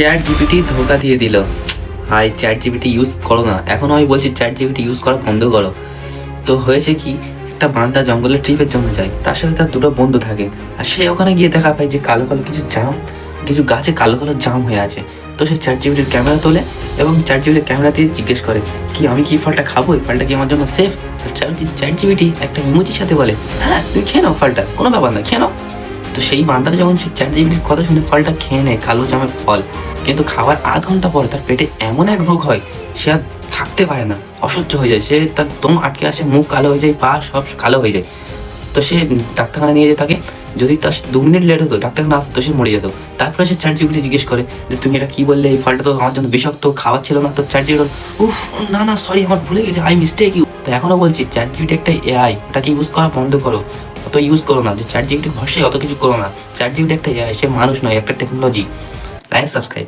Chat GPT ধোকা দিয়ে দিল। হাই, চ্যাট জিপিটি ইউজ করো না। এখনও আমি বলছি চ্যাট জিপিটি ইউজ করা বন্ধ করো। তো হয়েছে কি, একটা বান্দা জঙ্গলের ট্রিপের জন্য যায়, তার সাথে তার দুটো বন্ধু থাকে। আর সে ওখানে গিয়ে দেখা পায় যে কালো কালো কিছু গাছে কালো কালো জাম হয়ে আছে। তো সে চ্যাট জিপিটির ক্যামেরা তোলে এবং চ্যাট জিপিটির ক্যামেরা দিয়ে জিজ্ঞেস করে কি আমি কি ফলটা খাবো, এই ফলটা কি আমার জন্য সেফ? তো চ্যাট জিপিটি একটা ইমোজির সাথে বলে হ্যাঁ তুমি খেয়ে নাও ফলটা, কোনো ব্যাপার না, খেয়ে নাও। তো সেই বান্দাটা যখন সে চ্যাট জিপিটির কথা শুনে ফলটা খেয়ে নেয়, কালো জামের ফল, কিন্তু খাওয়ার আধ ঘন্টা পরে তার পেটে এমন এক রোগ হয়, সে আর থাকতে পারে না, অসহ্য হয়ে যায়, সে তার দম আটকে আসে, মুখ কালো হয়ে যায়, পা সব কালো হয়ে যায়। তো সে ডাক্তারখানা নিয়ে যেতে থাকে। যদি তার 2 মিনিট লেট হতো, ডাক্তারখানা আসতো, তো সে মরে যেত। তারপরে সে চ্যাট জিপিটি জিজ্ঞেস করে যে তুমি এটা কি বললে, এই ফলটা তো আমার জন্য বিষাক্ত, খাওয়ার ছিল না। তো চ্যাট জিপিটি উফ না না সরি, আমার ভুলে গেছে, আই মিস্টেক ইউ। তো এখনো বলছি চ্যাট জিপিটি একটা এআই, ওটাকে ইউজ করা বন্ধ করো। অত ইউজ করো না, যে চ্যাট জিপিটি ভরসায় অত কিছু করো না। চ্যাট জিপিটি একটা এআই, সে মানুষ নয়, একটা টেকনোলজি। Like subscribe.